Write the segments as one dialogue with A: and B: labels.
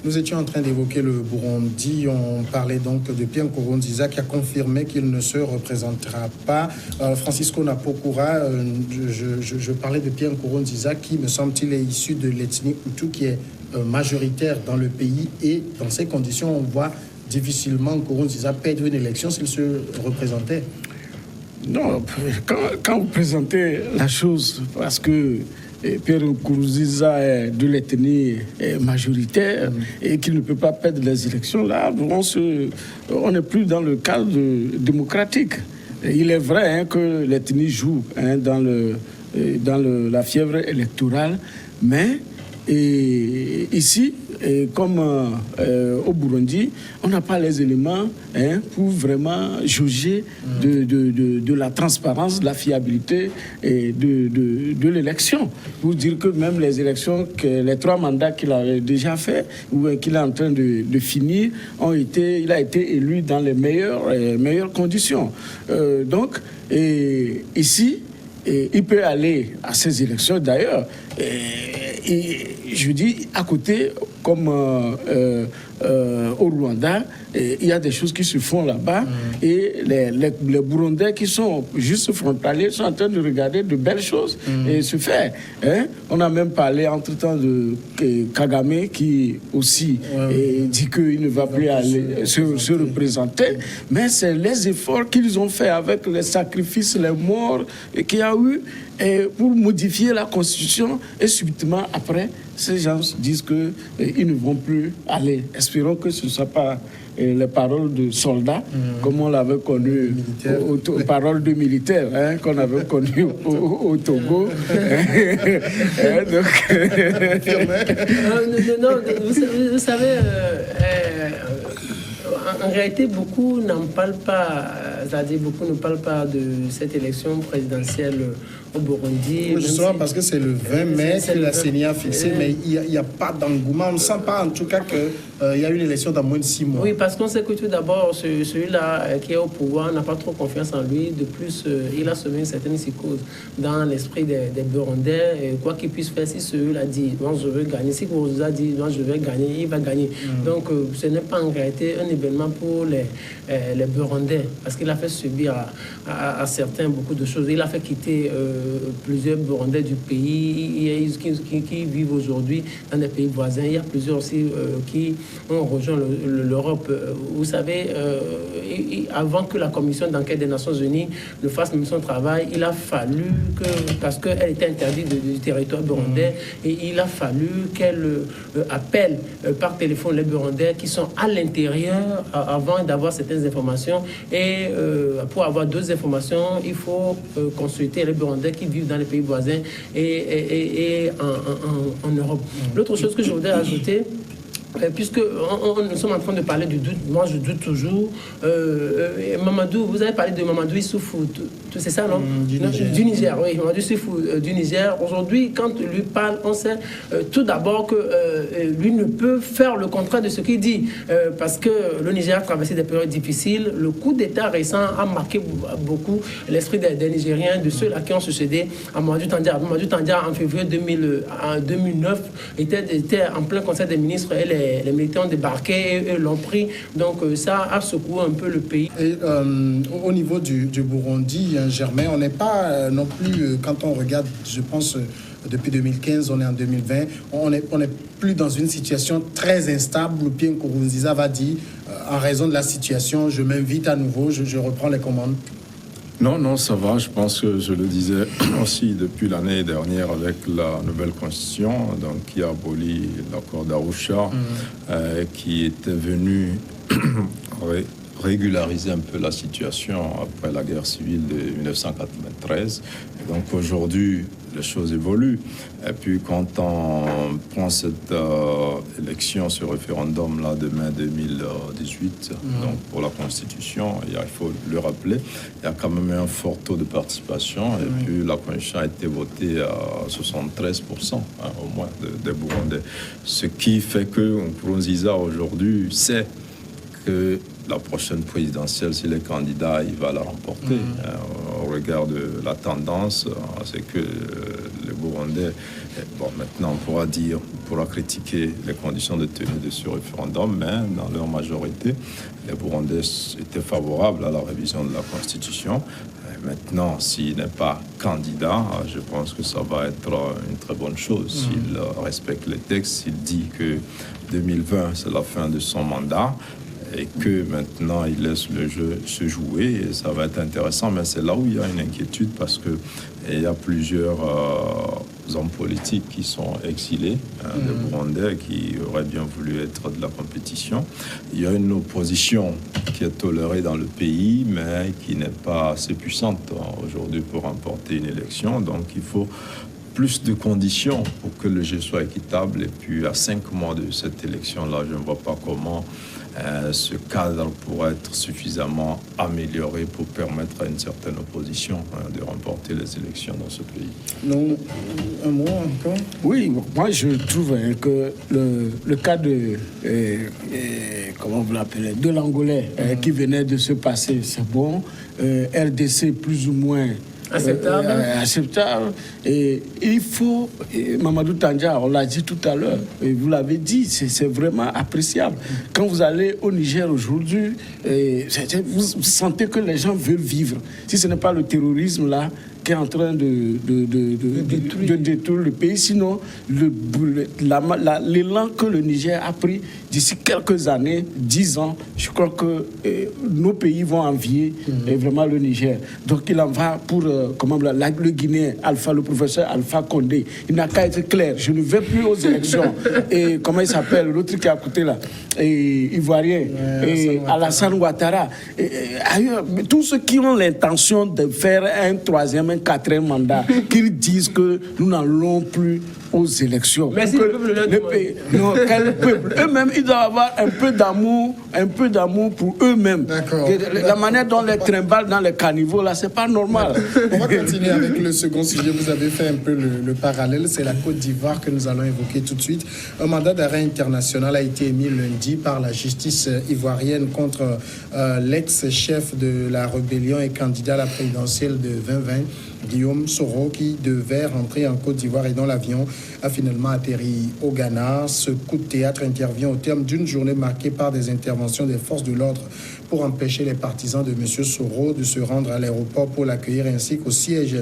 A: Nous étions en train d'évoquer le Burundi. On parlait donc de Pierre Nkurunziza qui a confirmé qu'il ne se représentera pas. Francisco Napokura, je parlais de Pierre Nkurunziza qui, me semble-t-il, est issu de l'ethnie Hutu qui est majoritaire dans le pays. Et dans ces conditions, on voit difficilement Nkurunziza perdre une élection s'il se représentait.
B: Non, quand vous présentez la chose, parce que Pierre Nkurunziza est de l'ethnie majoritaire et qu'il ne peut pas perdre les élections, là, on n'est plus dans le cadre démocratique. Il est vrai que l'ethnie joue dans la fièvre électorale, mais ici, comme au Burundi, on n'a pas les éléments pour vraiment juger de la transparence, de la fiabilité et de l'élection. Pour dire que même les élections, les 3 mandats qu'il a déjà fait ou qu'il est en train de finir, il a été élu dans les meilleures conditions. Donc, ici, il peut aller à ces élections. D'ailleurs, je dis, à côté, comme au Rwanda, il y a des choses qui se font là-bas et les Burundais qui sont juste frontaliers sont en train de regarder de belles choses et se faire. On a même parlé entre-temps de Kagame qui aussi dit qu'il ne va plus aller se représenter, mais c'est les efforts qu'ils ont fait avec les sacrifices, les morts qu'il y a eu pour modifier la Constitution et subitement après, ces gens disent qu'ils ne vont plus aller. Espérons que ce ne soit pas les paroles de soldats, comme on l'avait connu, paroles de militaires, qu'on avait connu au Togo.
C: Vous savez, en réalité, beaucoup n'en parlent pas, c'est-à-dire beaucoup ne parlent pas de cette élection présidentielle au Burundi.
A: Justement, parce que c'est le 20 mai que la CENI a fixé, mais il n'y a pas d'engouement. On ne sent pas en tout cas qu'il y a une élection dans moins de 6 mois.
C: Oui, parce qu'on sait que tout d'abord, celui-là qui est au pouvoir n'a pas trop confiance en lui. De plus, il a semé une certaine psychose dans l'esprit des Burundais. Quoi qu'il puisse faire, si celui-là dit « moi je veux gagner », si Nkurunziza dit « moi je vais gagner », il va gagner. Donc, ce n'est pas en réalité un événement pour les Burundais, parce qu'il a fait subir à certains beaucoup de choses. Il a fait quitter plusieurs Burundais du pays qui vivent aujourd'hui dans des pays voisins. Il y a plusieurs aussi qui ont rejoint l'Europe. Vous savez, avant que la commission d'enquête des Nations Unies ne fasse même son travail, il a fallu parce qu'elle était interdite du territoire burundais, et il a fallu qu'elle appelle par téléphone les Burundais qui sont à l'intérieur avant d'avoir certaines informations. Et pour avoir d'autres informations, il faut consulter les Burundais qui vivent dans les pays voisins et en Europe. L'autre chose que je voudrais ajouter, puisque nous sommes en train de parler du doute, moi je doute toujours. Mamadou, vous avez parlé de Mamadou Issoufou, c'est ça, non? Du Niger, oui, Mamadou Issoufou du Niger. Aujourd'hui, quand lui parle, on sait tout d'abord que lui ne peut faire le contraire de ce qu'il dit, parce que le Niger a traversé des périodes difficiles. Le coup d'État récent a marqué beaucoup l'esprit des Nigériens, de ceux-là qui ont succédé à Mamadou Tandja. Mamadou Tandja, en février 2009, était en plein conseil des ministres et les militaires ont débarqué et l'ont pris. Donc ça a secoué un peu le pays.
A: Et au niveau du Burundi, Germain, on n'est pas non plus, quand on regarde, je pense, depuis 2015, on est en 2020, on n'est plus dans une situation très instable. Pierre Nkurunziza va dire, en raison de la situation, je m'invite à nouveau, je reprends les commandes.
D: Non, ça va. Je pense que je le disais aussi depuis l'année dernière avec la nouvelle constitution, donc qui a aboli l'accord d'Arusha, qui était venu régulariser un peu la situation après la guerre civile de 1993. Et donc aujourd'hui, les choses évoluent. Et puis quand on prend cette élection, ce référendum-là de mai 2018, donc pour la Constitution, il faut le rappeler, il y a quand même un fort taux de participation. Et puis la Constitution a été votée à 73%, au moins, des Burundais. Ce qui fait que Nkurunziza aujourd'hui sait que la prochaine présidentielle, s'il est candidat, il va la remporter. Au regard de la tendance, c'est que les Burundais. Bon, maintenant, on pourra critiquer les conditions de tenue de ce référendum, mais dans leur majorité, les Burundais étaient favorables à la révision de la Constitution. Maintenant, s'il n'est pas candidat, je pense que ça va être une très bonne chose. S'il respecte les textes, s'il dit que 2020, c'est la fin de son mandat, et que maintenant il laisse le jeu se jouer, et ça va être intéressant. Mais c'est là où il y a une inquiétude, parce que il y a plusieurs hommes politiques qui sont exilés, des Burundais qui auraient bien voulu être de la compétition. Il y a une opposition qui est tolérée dans le pays, mais qui n'est pas assez puissante aujourd'hui pour remporter une élection. Donc il faut plus de conditions pour que le jeu soit équitable. Et puis à 5 mois de cette élection-là, je ne vois pas comment ce cadre pourrait être suffisamment amélioré pour permettre à une certaine opposition de remporter les élections dans ce pays.
A: Non, un mot encore?
B: Oui, moi je trouve que le cas de, comment vous l'appelez, de l'Angolais qui venait de se passer, c'est bon. RDC plus ou moins acceptable. Et il faut, Mamadou Tandja, on l'a dit tout à l'heure, et vous l'avez dit, c'est vraiment appréciable. Quand vous allez au Niger aujourd'hui, vous sentez que les gens veulent vivre. Si ce n'est pas le terrorisme là qui est en train de détruire le pays, sinon l'élan que le Niger a pris d'ici quelques années, 10 ans, je crois que nos pays vont envier vraiment le Niger. Donc il en va pour le Guinéen, le professeur Alpha Condé. Il n'a qu'à être clair, je ne vais plus aux élections. Et comment il s'appelle, l'autre qui est à côté là, Ivoirien, Alassane Ouattara, ailleurs, tous ceux qui ont l'intention de faire un 3e, un 4e mandat, qu'ils disent que nous n'allons plus aux élections.
C: Mais si le
B: pays, non, quel peuple? Eux-mêmes, ils doivent avoir un peu d'amour pour eux-mêmes. La manière dont les trimballent dans les caniveaux, là, c'est pas normal.
A: On va continuer avec le second sujet. Vous avez fait un peu le parallèle. C'est la Côte d'Ivoire que nous allons évoquer tout de suite. Un mandat d'arrêt international a été émis lundi par la justice ivoirienne contre l'ex-chef de la rébellion et candidat à la présidentielle de 2020, Guillaume Soro, qui devait rentrer en Côte d'Ivoire et dont l'avion a finalement atterri au Ghana. Ce coup de théâtre intervient au terme d'une journée marquée par des interventions des forces de l'ordre pour empêcher les partisans de M. Soro de se rendre à l'aéroport pour l'accueillir, ainsi qu'au siège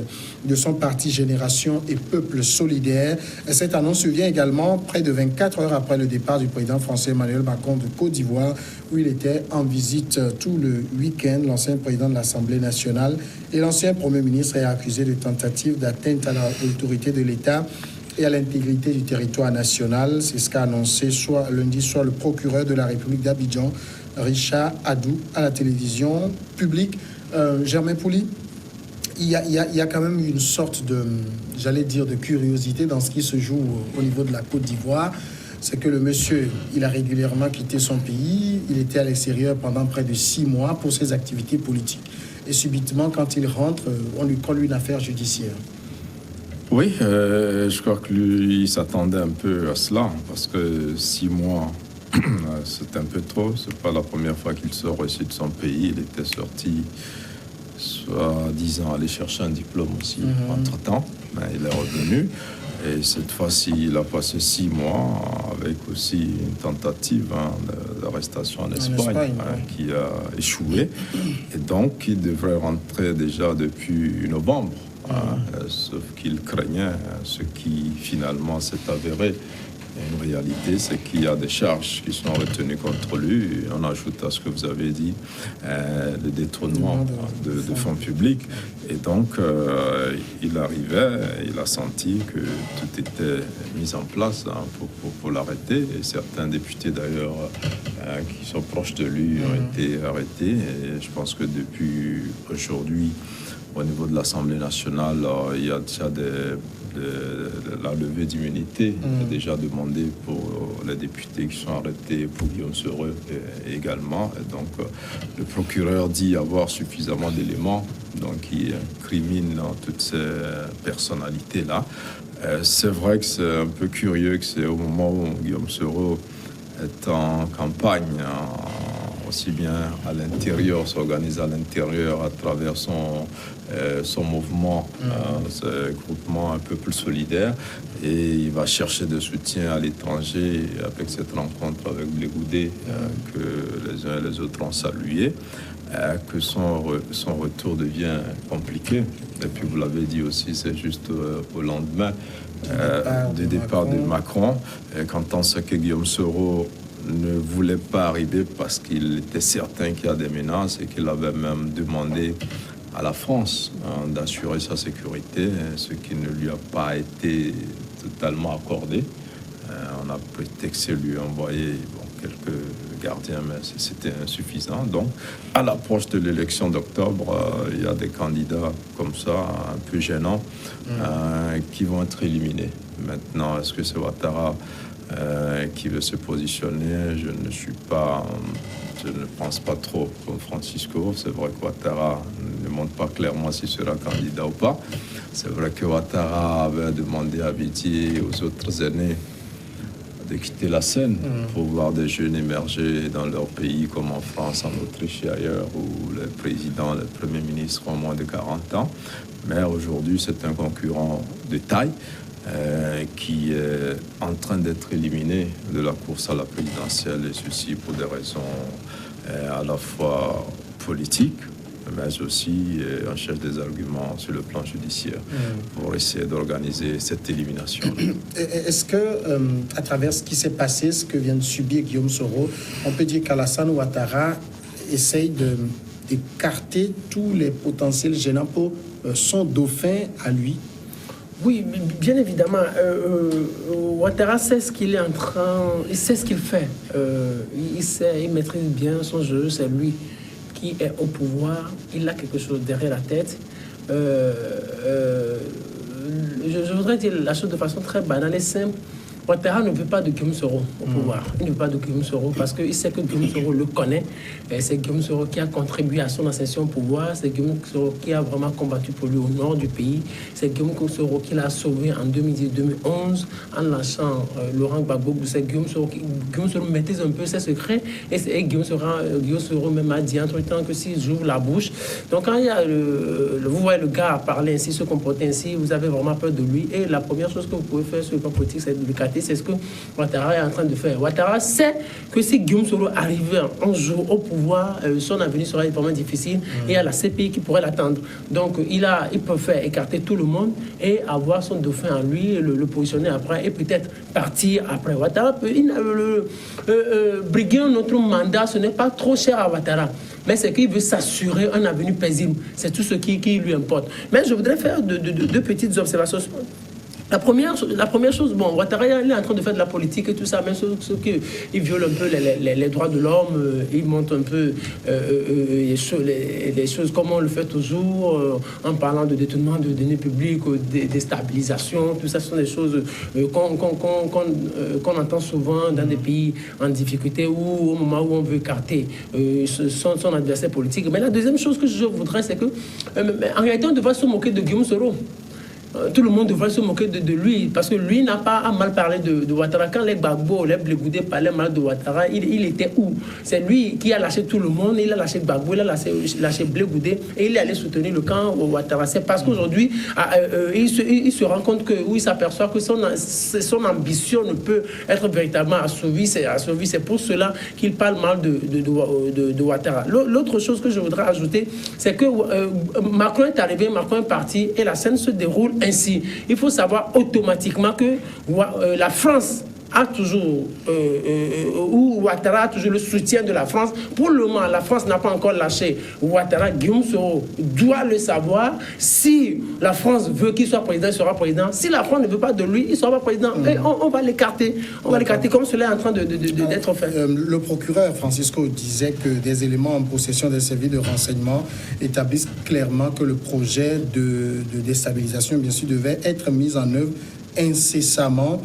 A: de son parti Génération et Peuple Solidaire. Et cette annonce survient également près de 24 heures après le départ du président français Emmanuel Macron de Côte d'Ivoire, où il était en visite tout le week-end. L'ancien président de l'Assemblée nationale et l'ancien Premier ministre est accusé de tentative d'atteinte à l'autorité de l'État et à l'intégrité du territoire national. C'est ce qu'a annoncé lundi soir le procureur de la République d'Abidjan, Richard Adou, à la télévision publique. Germain Pouli, il y a quand même une sorte de curiosité dans ce qui se joue au niveau de la Côte d'Ivoire. C'est que le monsieur, il a régulièrement quitté son pays, il était à l'extérieur pendant près de 6 mois pour ses activités politiques. Et subitement, quand il rentre, on lui colle une affaire judiciaire.
D: Oui, je crois que lui, il s'attendait un peu à cela, parce que 6 mois, c'est un peu trop. C'est pas la première fois qu'il sort ici de son pays. Il était sorti, soit 10 ans, aller chercher un diplôme aussi, entre-temps. Mais il est revenu. Et cette fois-ci, il a passé 6 mois avec aussi une tentative d'arrestation en Espagne, qui a échoué. Et donc, il devrait rentrer déjà depuis novembre. Sauf qu'il craignait ce qui finalement s'est avéré. Une réalité, c'est qu'il y a des charges qui sont retenues contre lui. On ajoute à ce que vous avez dit, le détournement de fonds publics. Et donc, il arrivait, il a senti que tout était mis en place pour l'arrêter. Et certains députés, d'ailleurs, qui sont proches de lui, ont été arrêtés. Et je pense que depuis aujourd'hui, au niveau de l'Assemblée nationale, il y a déjà la levée d'immunité est déjà demandée pour les députés qui sont arrêtés, pour Guillaume Soro également. Et donc, le procureur dit avoir suffisamment d'éléments qui incriminent toutes ces personnalités-là. C'est vrai que c'est un peu curieux que c'est au moment où Guillaume Soro est en campagne aussi bien à l'intérieur, s'organise à l'intérieur à travers son mouvement, ce groupement Un Peuple Solidaire, et il va chercher de soutien à l'étranger avec cette rencontre avec Blé Goudé que les uns et les autres ont salué, que son retour devient compliqué. Et puis vous l'avez dit aussi, c'est juste au lendemain du départ de Macron, quand on sait que Guillaume Soro ne voulait pas arriver parce qu'il était certain qu'il y a des menaces et qu'il avait même demandé à la France d'assurer sa sécurité, ce qui ne lui a pas été totalement accordé. On a prétexté lui envoyer quelques gardiens, mais c'était insuffisant. Donc, à l'approche de l'élection d'octobre, il y a des candidats comme ça, un peu gênants, qui vont être éliminés. Maintenant, est-ce que c'est Ouattara qui veut se positionner? Je ne pense pas trop comme Francisco. C'est vrai que Ouattara ne montre pas clairement s'il sera candidat ou pas. C'est vrai que Ouattara avait demandé à Viti et aux autres aînés de quitter la scène pour voir des jeunes émerger dans leur pays, comme en France, en Autriche et ailleurs, où les présidents, les premiers ministres ont moins de 40 ans. Mais aujourd'hui, c'est un concurrent de taille qui est en train d'être éliminé de la course à la présidentielle, et ceci pour des raisons à la fois politiques, mais aussi un chef des arguments sur le plan judiciaire pour essayer d'organiser cette élimination.
A: Est-ce que, à travers ce qui s'est passé, ce que vient de subir Guillaume Soro, on peut dire qu'Alassane Ouattara essaye d'écarter tous les potentiels gênants pour son dauphin à lui?
C: Oui, bien évidemment. Ouattara sait ce qu'il est en train... Il sait ce qu'il fait. Il maîtrise bien son jeu. C'est lui qui est au pouvoir. Il a quelque chose derrière la tête. Je voudrais dire la chose de façon très banale et simple. Ouattara ne veut pas de Guillaume Soro au pouvoir. Il ne veut pas de Guillaume Soro parce qu'il sait que Guillaume Soro le connaît. C'est Guillaume Soro qui a contribué à son ascension au pouvoir. C'est Guillaume Soro qui a vraiment combattu pour lui au nord du pays. C'est Guillaume Soro qui l'a sauvé en 2010-2011 en lâchant Laurent Gbagbo. C'est Guillaume Soro maîtrise un peu ses secrets. Et Guillaume Soro même a dit entre-temps que s'il ouvre la bouche. Donc quand il y a vous voyez le gars parler ainsi, se comporter ainsi, vous avez vraiment peur de lui. Et la première chose que vous pouvez faire sur le plan politique, c'est de le cater. C'est ce que Ouattara est en train de faire. Ouattara sait que si Guillaume Soro arrivait un jour au pouvoir, son avenir sera vraiment difficile et il y a la CPI qui pourrait l'attendre. Donc il peut faire écarter tout le monde et avoir son dauphin en lui, le positionner après et peut-être partir après. Ouattara peut briguer notre mandat, ce n'est pas trop cher à Ouattara. Mais c'est qu'il veut s'assurer un avenir paisible. C'est tout ce qui lui importe. Mais je voudrais faire deux petites observations. La première chose, bon, Ouattara il est en train de faire de la politique et tout ça, mais ce qu'il viole un peu les droits de l'homme, il monte un peu les choses comme on le fait toujours, en parlant de détournement de données publiques, de déstabilisation, tout ça, ce sont des choses qu'on entend souvent dans des pays en difficulté ou au moment où on veut écarter son adversaire politique. Mais la deuxième chose que je voudrais, c'est que en réalité, on devrait se moquer de Guillaume Soro. Tout le monde devrait se moquer de lui parce que lui n'a pas à mal parler de Ouattara. Quand les Gbagbo, les Blé Goudé parlaient mal de Ouattara, il était où? C'est lui qui a lâché tout le monde. Il a lâché Gbagbo, il a lâché Blé Goudé et il est allé soutenir le camp Ouattara. C'est parce qu'aujourd'hui, il se rend compte il s'aperçoit que son ambition ne peut être véritablement assouvie. C'est pour cela qu'il parle mal de Ouattara. L'autre chose que je voudrais ajouter, c'est que Macron est arrivé, Macron est parti et la scène se déroule ainsi. Il faut savoir automatiquement que la France a toujours, ou Ouattara a toujours le soutien de la France. Pour le moment, la France n'a pas encore lâché Ouattara. Guillaume Soro doit le savoir. Si la France veut qu'il soit président, il sera président. Si la France ne veut pas de lui, il ne sera pas président. Et on va l'écarter. On va l'écarter comme cela est en train d'être fait.
A: Le procureur Francisco disait que des éléments en possession des services de renseignement établissent clairement que le projet de déstabilisation, bien sûr, devait être mis en œuvre incessamment.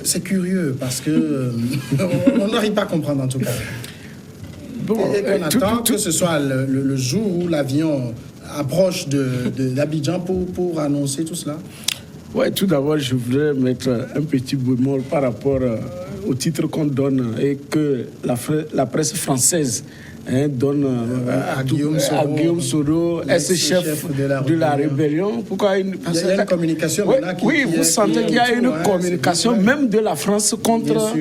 A: C'est curieux parce que on n'arrive pas à comprendre en tout cas. Bon, et qu'on attend que ce soit le jour où l'avion approche d'Abidjan pour annoncer tout cela.
B: Oui, tout d'abord, je voudrais mettre un petit bémol par rapport au titre qu'on donne et que la presse française donne
A: à Guillaume Soro,
B: ex-chef de la rébellion. Pourquoi
A: il y a une communication maintenant
B: vous sentez qu'il y a une communication même de la France contre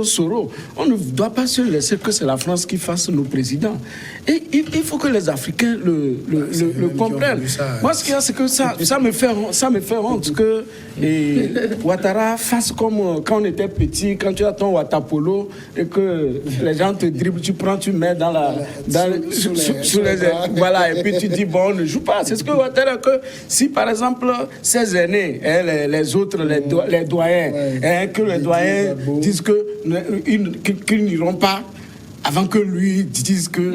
B: Soro. On ne doit pas se laisser que c'est la France qui fasse nos présidents. Et il faut que les Africains le comprennent. Moi, ce qu'il y a, c'est que ça me fait honte que Ouattara fasse comme quand on était petit, quand tu as ton Ouattapolo et que les gens te dribblent, tu prends, tu mets dans sous les voilà, et puis tu dis bon, on ne joue pas. C'est ce que Ouattara, que si par exemple ces aînés, les autres, les doyens, que les doyens disent qu'ils n'iront pas avant que lui dise que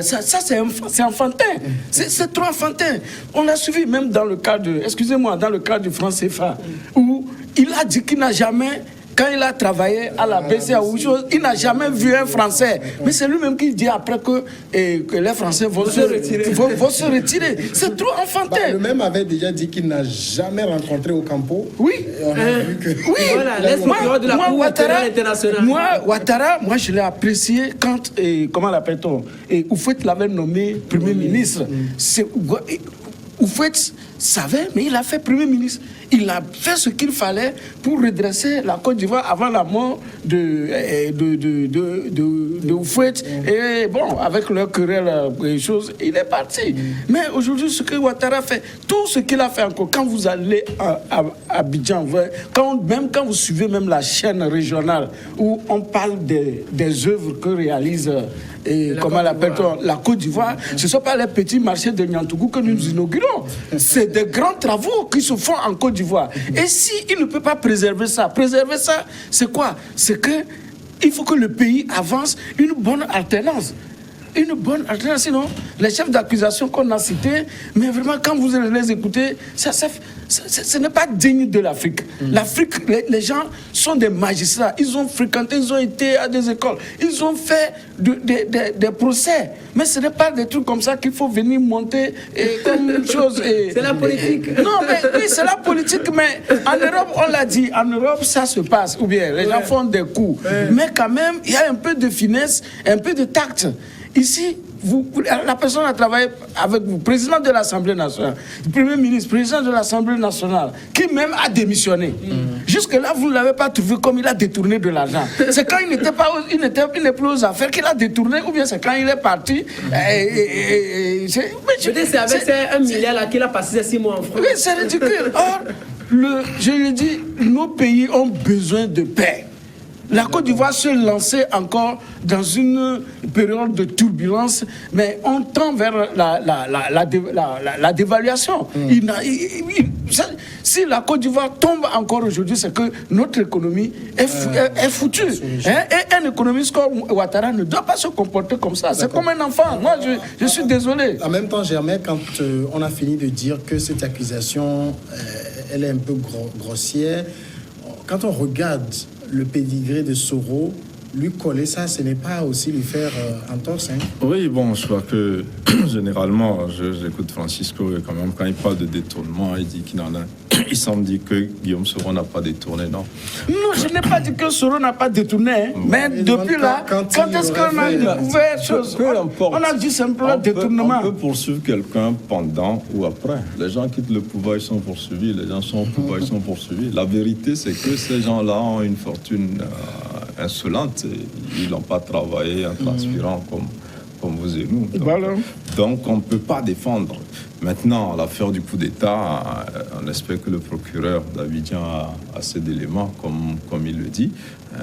B: ça c'est enfantin. C'est trop enfantin. On l'a suivi même dans le cas du franc CFA, où il a dit qu'il n'a jamais, quand il a travaillé à la BCEAO, il n'a jamais vu un Français. Mais c'est lui-même qui dit après que les Français vont se retirer. C'est trop enfantin.
A: Le même avait déjà dit qu'il n'a jamais rencontré Ocampo.
B: Oui.
A: On a vu que...
B: Oui.
C: Voilà, l'ex-procureur de la Cour internationale.
B: Ouattara, je l'ai apprécié quand, comment l'appelle-t-on, Houphouët l'avait nommé Premier ministre. Houphouët savait, mais il a fait Premier ministre. Il a fait ce qu'il fallait pour redresser la Côte d'Ivoire avant la mort de Houphouët. Et bon, avec leur querelle et choses, il est parti. Mais aujourd'hui, ce que Ouattara fait, tout ce qu'il a fait encore, quand vous allez à Abidjan, même quand vous suivez même la chaîne régionale où on parle des œuvres que réalise comment l'appelle-t-on, la Côte d'Ivoire, ce ne sont pas les petits marchés de Niantougou que nous inaugurons. C'est des grands travaux qui se font en Côte d'Ivoire. Et s'il ne peut pas préserver ça, c'est quoi? C'est qu'il faut que le pays avance une bonne alternance. Une bonne alternance, sinon les chefs d'accusation qu'on a cités, mais vraiment quand vous les écoutez, ce n'est pas digne de l'Afrique. L'Afrique, les gens sont des magistrats, ils ont fréquenté, ils ont été à des écoles, ils ont fait des procès, mais ce n'est pas des trucs comme ça qu'il faut venir monter comme une chose.
C: C'est la politique.
B: Non, mais oui, c'est la politique, mais en Europe, on l'a dit, en Europe, ça se passe, ou bien les gens font des coups, mais quand même, il y a un peu de finesse, un peu de tact. Ici, la personne a travaillé avec vous, président de l'Assemblée nationale, Premier ministre, président de l'Assemblée nationale, qui même a démissionné. Jusque-là, vous ne l'avez pas trouvé comme il a détourné de l'argent. C'est quand il n'est plus aux affaires qu'il a détourné, ou bien c'est quand il est parti.
C: Peut-être c'est avec ces 1 milliard là qu'il a passé 6 mois en France.
B: Oui, c'est ridicule. Or, je le dis, nos pays ont besoin de paix. La Côte d'Ivoire se lançait encore dans une période de turbulence, mais on tend vers la dévaluation. Si la Côte d'Ivoire tombe encore aujourd'hui, c'est que notre économie est foutue. Et un économiste comme Ouattara ne doit pas se comporter comme ça. C'est comme un enfant. Moi, je suis désolé.
A: En même temps, Germain, quand on a fini de dire que cette accusation, elle est un peu grossière, quand on regarde le pédigré de Soro, lui coller ça, ce n'est pas aussi lui faire entorse.
D: Oui, bon, je crois que généralement, j'écoute Francisco et quand même, quand il parle de détournement, il dit qu'il en a. Il semble dire que Guillaume Soro n'a pas détourné, non?
B: Non, je n'ai pas dit que Soro n'a pas détourné, mais depuis là, quand est-ce qu'on a découvert chose? On a dit simplement détournement.
D: On peut poursuivre quelqu'un pendant ou après. Les gens quittent le pouvoir, ils sont poursuivis. Les gens sont au pouvoir, ils sont poursuivis. La vérité, c'est que ces gens-là ont une fortune insolente. Ils n'ont pas travaillé en transpirant comme vous et nous. Donc on ne peut pas défendre. Maintenant, l'affaire du coup d'État, on espère que le procureur d'Abidjan a assez d'éléments, comme il le dit.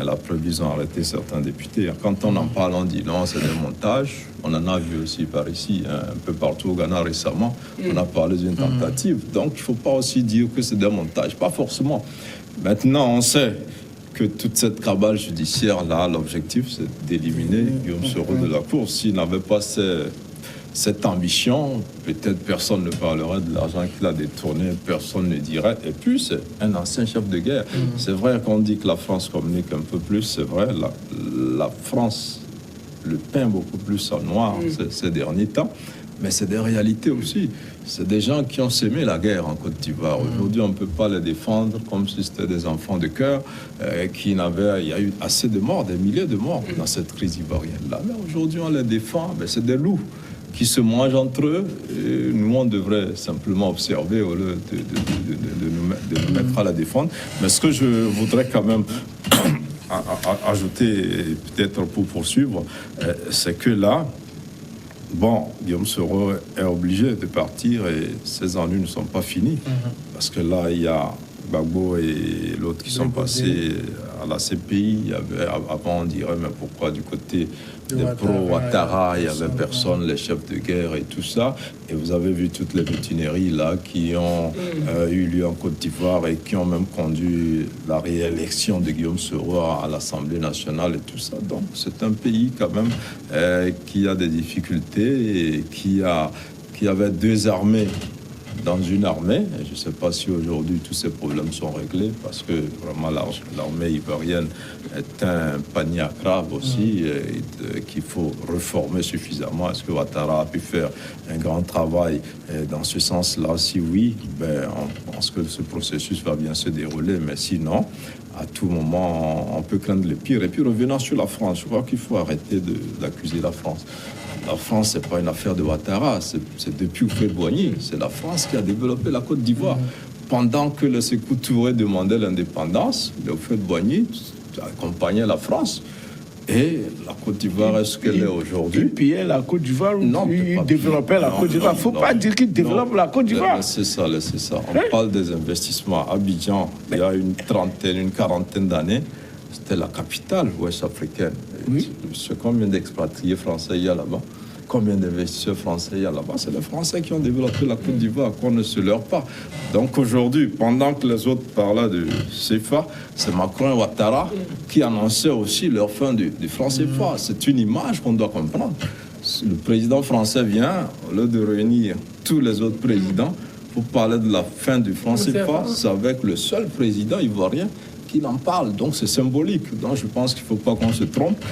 D: La preuve, ils ont arrêté certains députés. Quand on en parle, on dit non, c'est des montages. On en a vu aussi par ici, un peu partout au Ghana récemment. On a parlé d'une tentative. Donc il ne faut pas aussi dire que c'est des montages. Pas forcément. Maintenant, on sait que toute cette cabale judiciaire-là, l'objectif, c'est d'éliminer Guillaume Soro de la course. S'il n'avait pas cette ambition, peut-être personne ne parlerait de l'argent qu'il a détourné, personne ne dirait. Et puis, c'est un ancien chef de guerre. C'est vrai qu'on dit que la France communique un peu plus, c'est vrai. La France le peint beaucoup plus en noir ces derniers temps. mais c'est des réalités aussi. C'est des gens qui ont sémé la guerre en Côte d'Ivoire. Aujourd'hui, on ne peut pas les défendre comme si c'était des enfants de cœur il y a eu assez de morts, des milliers de morts dans cette crise ivoirienne-là. Mais aujourd'hui, on les défend, mais c'est des loups qui se mangent entre eux. Et nous, on devrait simplement observer au lieu de nous mettre à la défendre. Mais ce que je voudrais quand même ajouter, peut-être pour poursuivre, c'est que là, bon, Guillaume Soro est obligé de partir et ses ennuis ne sont pas finis. Parce que là, il y a Gbagbo et l'autre qui sont passés à la CPI. Il y avait, avant, on dirait, mais pourquoi du côté des pro-Ouattara, il n'y avait personne, les chefs de guerre et tout ça. Et vous avez vu toutes les mutineries là qui ont eu lieu en Côte d'Ivoire et qui ont même conduit la réélection de Guillaume Soro à l'Assemblée nationale et tout ça. Donc c'est un pays quand même qui a des difficultés et qui avait deux armées dans une armée. Je ne sais pas si aujourd'hui tous ces problèmes sont réglés parce que vraiment l'armée ivoirienne est un panier à crabe aussi qu'il faut reformer suffisamment. Est-ce que Ouattara a pu faire un grand travail dans ce sens-là? Si oui, on pense que ce processus va bien se dérouler, mais sinon, à tout moment, on peut craindre le pire. Et puis revenant sur la France, je crois qu'il faut arrêter d'accuser la France. La France, ce n'est pas une affaire de Ouattara, c'est depuis Houphouët-Boigny. C'est la France qui a développé la Côte d'Ivoire. Pendant que le Sékou Touré demandait l'indépendance, Houphouët-Boigny accompagnait la France. Et la Côte d'Ivoire est ce qu'elle est aujourd'hui.
B: Il pillait la Côte d'Ivoire, il développait la Côte d'Ivoire. Il ne faut pas dire qu'il développe la Côte d'Ivoire.
D: C'est ça. On parle des investissements. Abidjan, il y a une quarantaine d'années, c'était la capitale ouest-africaine. Oui. C'est combien d'expatriés français il y a là-bas? Combien d'investisseurs français il y a là-bas? C'est les Français qui ont développé la Côte d'Ivoire, qu'on ne se leurre pas. Donc aujourd'hui, pendant que les autres parlaient de CFA, c'est Macron et Ouattara qui annonçaient aussi leur fin du franc CFA. C'est une image qu'on doit comprendre. Le président français vient, au lieu de réunir tous les autres présidents pour parler de la fin du franc CFA, c'est avec le seul président ivoirien qu'il en parle, donc c'est symbolique. Donc je pense qu'il ne faut pas qu'on se trompe.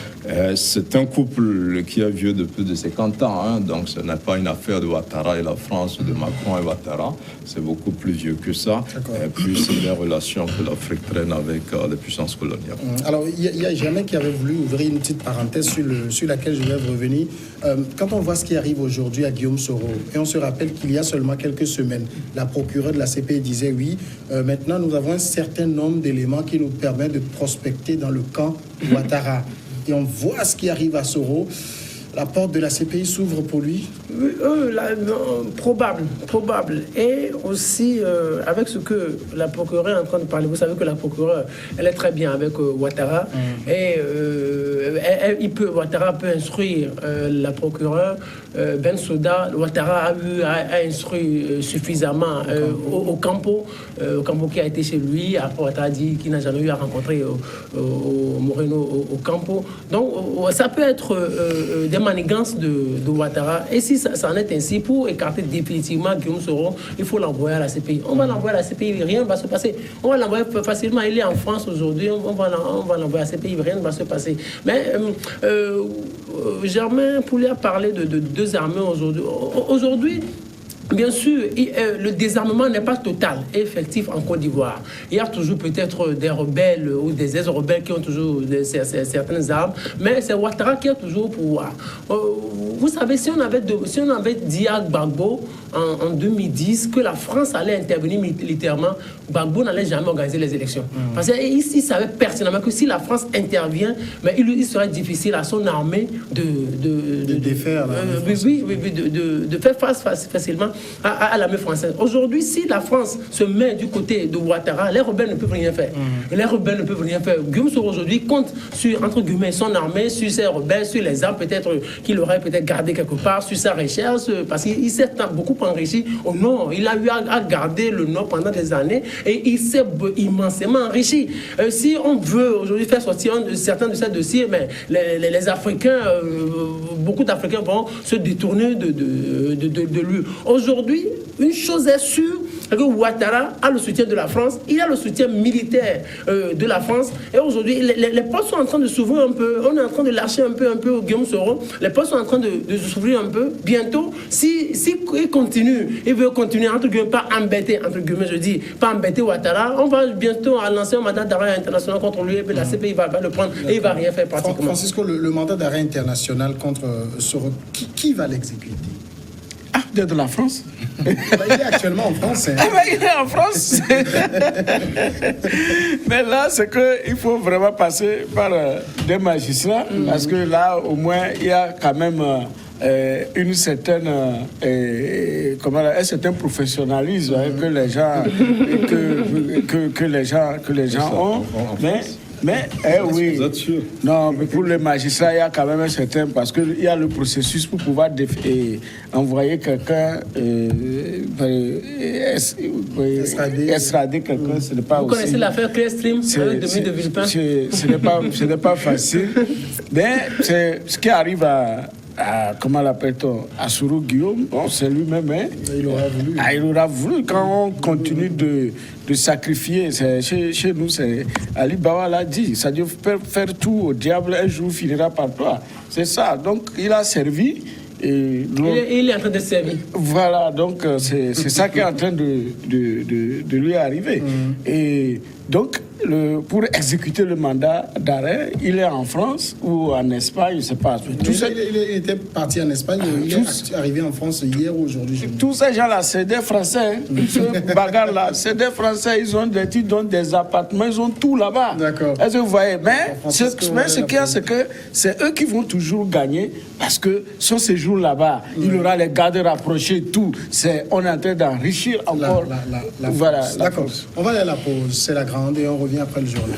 D: C'est un couple qui est vieux depuis de 50 ans, hein, donc ce n'est pas une affaire de Ouattara et la France, de Macron et Ouattara, c'est beaucoup plus vieux que ça. Et puis c'est les relations que l'Afrique traîne avec les puissances coloniales.
A: Alors il y a Germain qui avait voulu ouvrir une petite parenthèse sur laquelle je vais revenir. Quand on voit ce qui arrive aujourd'hui à Guillaume Soro, et on se rappelle qu'il y a seulement quelques semaines, la procureure de la CPI disait oui, maintenant nous avons un certain nombre d'éléments qui nous permet de prospecter dans le camp Ouattara. Et on voit ce qui arrive à Soro. La porte de la CPI s'ouvre pour lui.
C: Probable. Et aussi, avec ce que la procureure est en train de parler, vous savez que la procureure, elle est très bien avec Ouattara. Et Ouattara peut instruire la procureure. Bensouda, Ouattara a instruit suffisamment au Campo qui a été chez lui. Après, Ouattara dit qu'il n'a jamais eu à rencontrer Moreno au Campo. Donc, ça peut être des manigances de Ouattara. Et si ça en est ainsi, pour écarter définitivement Guillaume Soro, il faut l'envoyer à la CPI. On va l'envoyer à la CPI, rien ne va se passer. On va l'envoyer facilement. Il est en France aujourd'hui, on va l'envoyer à la CPI, rien ne va se passer. Mais Germain Pouliot a parlé de deux armées aujourd'hui. Aujourd'hui, bien sûr, le désarmement n'est pas total et effectif en Côte d'Ivoire. Il y a toujours peut-être des rebelles ou des ex-rebelles qui ont toujours certaines armes, mais c'est Ouattara qui a toujours au pouvoir. Vous savez, si on avait dit à Gbagbo en 2010 que la France allait intervenir militairement, Gbagbo n'allait jamais organiser les élections. Parce qu'il savait pertinemment que si la France intervient, mais il serait difficile à son armée de défaire. De faire face facilement à l'armée française. Aujourd'hui, si la France se met du côté de Ouattara, les rebelles ne peuvent rien faire. Les rebelles ne peuvent rien faire. Guillaume Soro aujourd'hui compte sur, entre guillemets, son armée, sur ses rebelles, sur les armes peut-être qu'il aurait peut-être gardé quelque part, sur sa recherche, parce qu'il s'est beaucoup enrichi au nord. Il a eu à garder le nord pendant des années et il s'est immensément enrichi. Si on veut aujourd'hui faire sortir certains de ces dossiers, mais les Africains, beaucoup d'Africains vont se détourner de lui. Aujourd'hui, une chose est sûre, c'est que Ouattara a le soutien de la France, il a le soutien militaire de la France. Et aujourd'hui, les portes sont en train de s'ouvrir un peu. On est en train de lâcher un peu au Guillaume Soro. Les portes sont en train de s'ouvrir un peu. Bientôt, si il continue, il veut continuer, entre guillemets, pas embêter, entre guillemets, je dis, pas embêter Ouattara, on va bientôt lancer un mandat d'arrêt international contre lui, et puis la CPI va le prendre et il va rien faire pratiquement.
A: Francisco, le mandat d'arrêt international contre Soro, qui va l'exécuter?
B: De la France.
A: Il est actuellement en France. Hein.
B: Il est en France. Mais là, c'est qu'il faut vraiment passer par des magistrats, parce que là, au moins, il y a quand même une certaine, un certain professionnalisme que les gens, que les gens ont. Mais oui, non, mais pour les magistrats, il y a quand même un certain, parce qu'il y a le processus pour pouvoir envoyer quelqu'un, extrader quelqu'un, ce n'est pas
C: Vous
B: aussi...
C: connaissez l'affaire Clearstream avec Dominique de Villepin?
B: Ce n'est pas facile, mais c'est ce qui arrive comment l'appelle-t-on, à Soro Guillaume, bon, c'est lui-même, hein. Il aura voulu quand on continue de sacrifier. Chez nous, c'est Ali Bawa l'a dit, ça doit faire tout au diable, un jour finira par toi. C'est ça, donc il a servi. Et donc,
C: il est en train de servir.
B: Voilà, donc c'est ça qui est en train de lui arriver. Et donc, pour exécuter le mandat d'arrêt, il est en France ou en Espagne, je ne sais pas.
A: Il était parti en Espagne, il est arrivé en France hier ou aujourd'hui.
B: Tous ces gens-là, c'est des Français. Ce bagarre-là, c'est des Français. Ils ont des appartements, ils ont tout là-bas.
A: D'accord.
B: Est-ce que vous voyez? Mais ce qu'il y a, c'est que c'est eux qui vont toujours gagner parce que son séjour là-bas, il aura les gardes rapprochés, tout. On est en train d'enrichir encore.
A: Voilà. D'accord. On va aller à la pause, c'est la grande, et on revient après le journal.